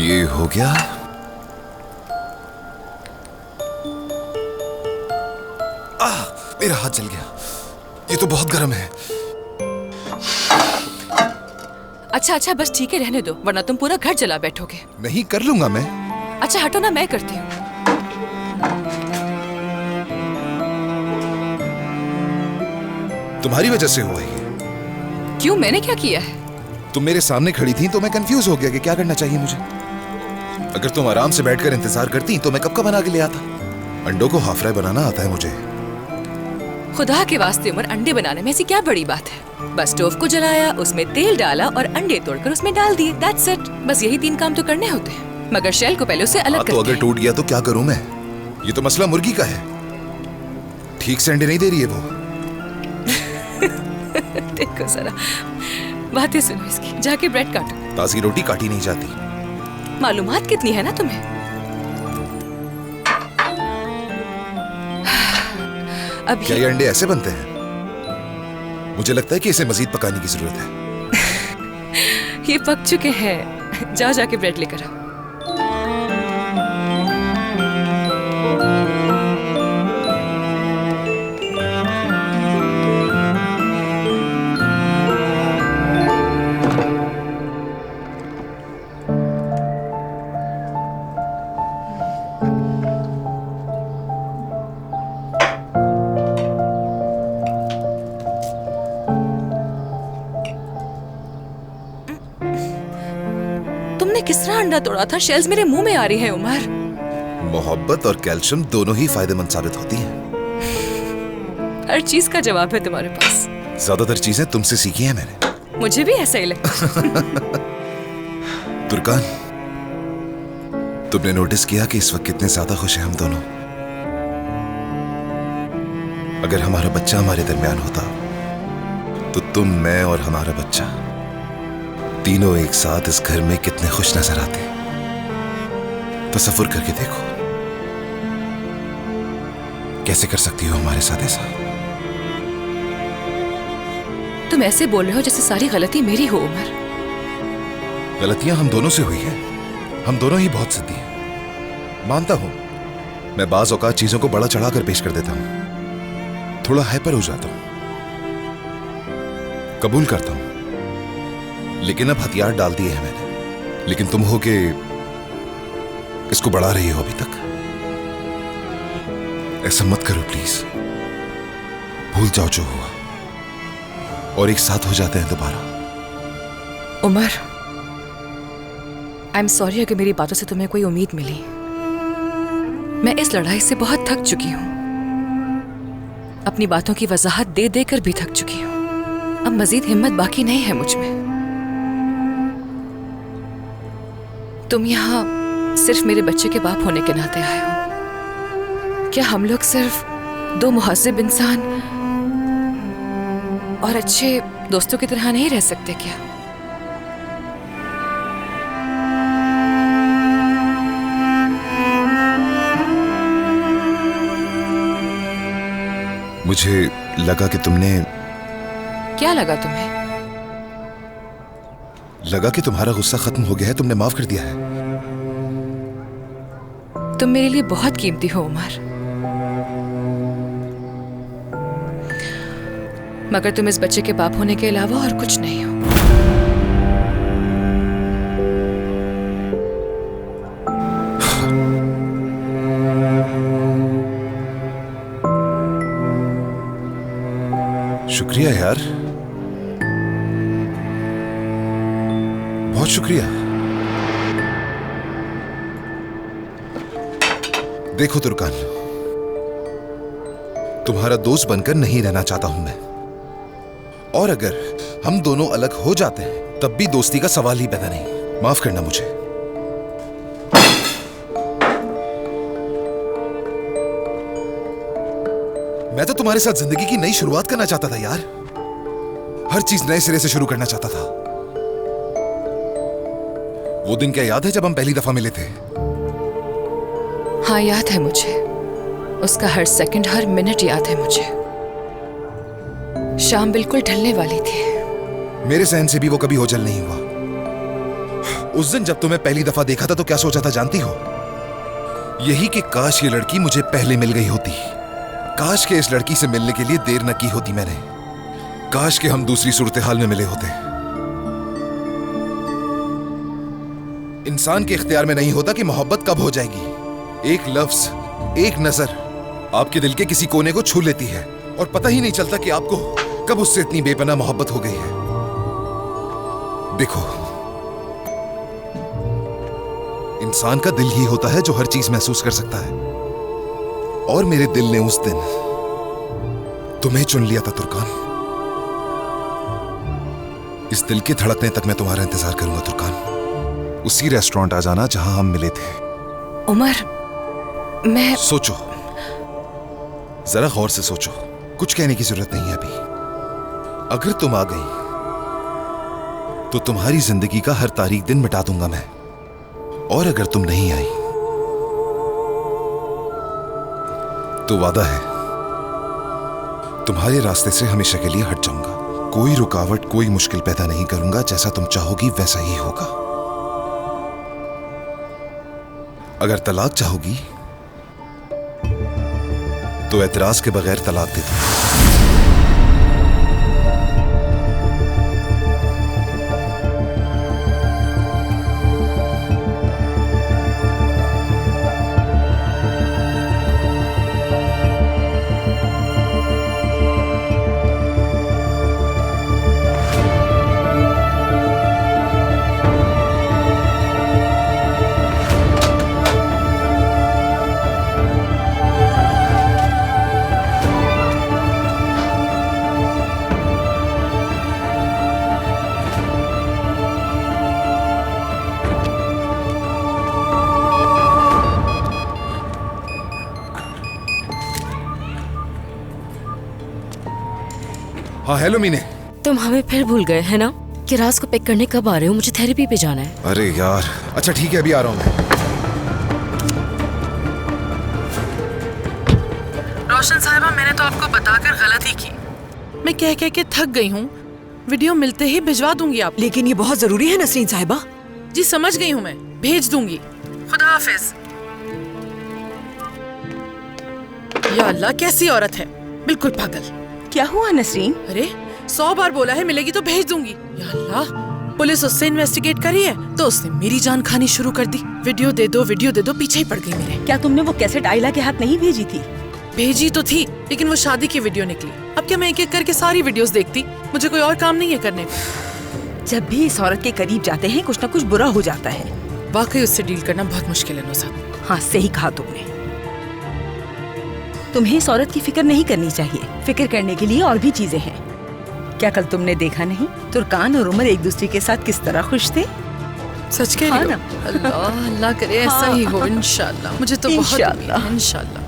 ये हो गया। मेरा हाथ जल गया। ये तो बहुत गर्म है। अच्छा बस ठीक है, रहने दो, वरना तुम पूरा घर जला बैठोगे। नहीं, कर लूंगा मैं। अच्छा हटो ना, मैं करती हूँ। तुम्हारी वजह से हुआ ये। क्यों, मैंने क्या किया है? तुम मेरे सामने खड़ी थी तो मैं कंफ्यूज हो गया कि क्या करना चाहिए मुझे। अगर तुम आराम से बैठकर इंतजार करती तो मैं कब का बना के ले आता। अंडों को हाफ फ्राई बनाना आता है मुझे। खुदा के वास्ते उमर, अंडे बनाने में ऐसी क्या बड़ी बात है? बस स्टोव को जलाया, उसमें तेल डाला और अंडे तोड़कर उसमें डाल दिए। That's it. बस यही 3 काम तो करने होते हैं, मगर शेल को पहले उसे अलग करते तो हैं। अगर टूट गया तो क्या करूं मैं? ये तो मसला मुर्गी का है। ठीक से अंडे नहीं दे रही है वो। देखो जरा, बातें सुनो इसकी। जाके ब्रेड काटो। ताजी रोटी काटी नहीं जाती। मालूमात कितनी है ना तुम्हें। अब क्या ये अंडे ऐसे बनते हैं? मुझे लगता है कि इसे मजीद पकाने की जरूरत है। ये पक चुके हैं। जाओ जाके ब्रेड लेकर आओ। तुमने किस तरह अंडा तोड़ा था? शेल्स मेरे मुंह में आ रही है उमर। मोहब्बत और कैल्शियम दोनों ही फायदेमंद साबित होती हैं। हर चीज का जवाब है तुम्हारे पास। ज्यादातर चीजें तुमसे सीखी हैं मैंने। मुझे भी ऐसा ही लगता। तुर्कान, तुमने नोटिस किया कि इस वक्त कितने ज्यादा खुश हैं हम दोनों? अगर हमारा बच्चा हमारे दरमियान होता तो तुम, मैं और हमारा बच्चा तीनों एक साथ इस घर में कितने खुश नजर आते। तसव्वुर करके देखो, कैसे कर सकती हो हमारे साथ ऐसा? तुम ऐसे बोल रहे हो जैसे सारी गलती मेरी हो उमर। गलतियां हम दोनों से हुई है। हम दोनों ही बहुत सिद्धि हैं। मानता हूं, मैं बाज औकात चीजों को बड़ा चढ़ाकर पेश कर देता हूं, थोड़ा हाइपर हो जाता हूं, कबूल करता हूं। लेकिन अब हथियार डाल दिए हैं मैंने। लेकिन तुम हो के इसको बढ़ा रही हो अभी तक। ऐसा मत करो प्लीज। भूल जाओ जो हुआ और एक साथ हो जाते हैं दोबारा। उमर, आई एम सॉरी अगर मेरी बातों से तुम्हें कोई उम्मीद मिली। मैं इस लड़ाई से बहुत थक चुकी हूं। अपनी बातों की वजाहत दे देकर भी थक चुकी हूं। अब मजीद हिम्मत बाकी नहीं है मुझ में। तुम यहाँ सिर्फ मेरे बच्चे के बाप होने के नाते आए हो। क्या हम लोग सिर्फ 2 मुहज़्ज़िब इंसान और अच्छे दोस्तों की तरह नहीं रह सकते क्या? मुझे लगा कि तुमने... क्या लगा तुम्हें? लगा कि तुम्हारा गुस्सा खत्म हो गया है, तुमने माफ कर दिया है। तुम मेरे लिए बहुत कीमती हो उमर, मगर तुम इस बच्चे के बाप होने के अलावा और कुछ नहीं हो। शुक्रिया यार, बहुत शुक्रिया। देखो तुर्कान, तुम्हारा दोस्त बनकर नहीं रहना चाहता हूं मैं। और अगर हम दोनों अलग हो जाते हैं तब भी दोस्ती का सवाल ही पैदा नहीं। माफ करना मुझे। मैं तो तुम्हारे साथ जिंदगी की नई शुरुआत करना चाहता था यार। हर चीज नए सिरे से शुरू करना चाहता था। वो दिन क्या याद है जब हम पहली दफा मिले थे? हाँ याद है मुझे। उसका हर सेकंड, हर मिनट याद है मुझे। शाम बिल्कुल ढलने वाली थी। मेरे सहन से भी वो कभी ओझल नहीं हुआ। उस दिन जब तुम्हें पहली दफा देखा था तो क्या सोचा था जानती हो? यही कि काश ये लड़की मुझे पहले मिल गई होती। काश के इस लड़की से मिलने के लिए देर न की होती मैंने। काश के हम दूसरी सूरत हाल में मिले होते। इंसान के इख्तियार में नहीं होता कि मोहब्बत कब हो जाएगी। एक लफ्ज, एक नजर आपके दिल के किसी कोने को छू लेती है और पता ही नहीं चलता कि आपको कब उससे इतनी बेपनाह मोहब्बत हो गई है। देखो, इंसान का दिल ही होता है जो हर चीज महसूस कर सकता है, और मेरे दिल ने उस दिन तुम्हें चुन लिया था तुर्कान। इस दिल के धड़कने तक मैं तुम्हारा इंतजार करूंगा तुर्कान। उसी रेस्टोरेंट आ जाना जहां हम मिले थे। उमर, मैं सोचो, जरा गौर से सोचो। कुछ कहने की जरूरत नहीं है अभी। अगर तुम आ गई तो तुम्हारी जिंदगी का हर तारीख दिन मिटा दूंगा मैं, और अगर तुम नहीं आई तो वादा है तुम्हारे रास्ते से हमेशा के लिए हट जाऊंगा। कोई रुकावट, कोई मुश्किल पैदा नहीं करूंगा। जैसा तुम चाहोगी वैसा ही होगा। अगर तलाक चाहोगी तो एतराज के बगैर तलाक दे दो। हाँ, हेलो मीने। तुम हमें फिर भूल गए है ना कि राज को पिक करने कब आ रहे हो? मुझे थेरेपी पे जाना है। अरे यार, अच्छा ठीक है, अभी आ रहा हूं मैं। रोशन साहिबा, मैंने तो आपको बताकर गलती की। मैं कह कह के थक गई हूँ। वीडियो मिलते ही भिजवा दूंगी आप। लेकिन ये बहुत जरूरी है नसरीन साहिबा। जी समझ गई हूँ, मैं भेज दूंगी। खुदा हाफिज। या अल्लाह, कैसी औरत है, बिल्कुल पागल। क्या हुआ नसरीन? अरे 100 बार बोला है मिलेगी तो भेज दूंगी। या अल्लाह, पुलिस उससे इन्वेस्टिगेट करी है तो उसने मेरी जान खानी शुरू कर दी। वीडियो दे दो, वीडियो दे दो, पीछे ही पड़ गई मेरे। क्या तुमने वो कैसेट आइला के हाथ नहीं भेजी थी? भेजी तो थी, लेकिन वो शादी की वीडियो निकली। अब क्या मैं एक एक करके सारी वीडियोस देखती? मुझे कोई और काम नहीं है करने को। जब भी इस औरत के करीब जाते हैं कुछ न कुछ बुरा हो जाता है। वाकई उससे डील करना बहुत मुश्किल है नुसरत। हाँ, सही कहा तुमने। तुम्हें इस औरत की फिक्र नहीं करनी चाहिए। फिक्र करने के लिए और भी चीजें हैं। क्या कल तुमने देखा नहीं, तुर्कान और उमर एक दूसरे के साथ किस तरह खुश थे? सच कह रही हो? अल्लाह अल्लाह करे ऐसा ही हो, इंशाल्लाह। मुझे तो बहुत उम्मीद है, इंशाल्लाह।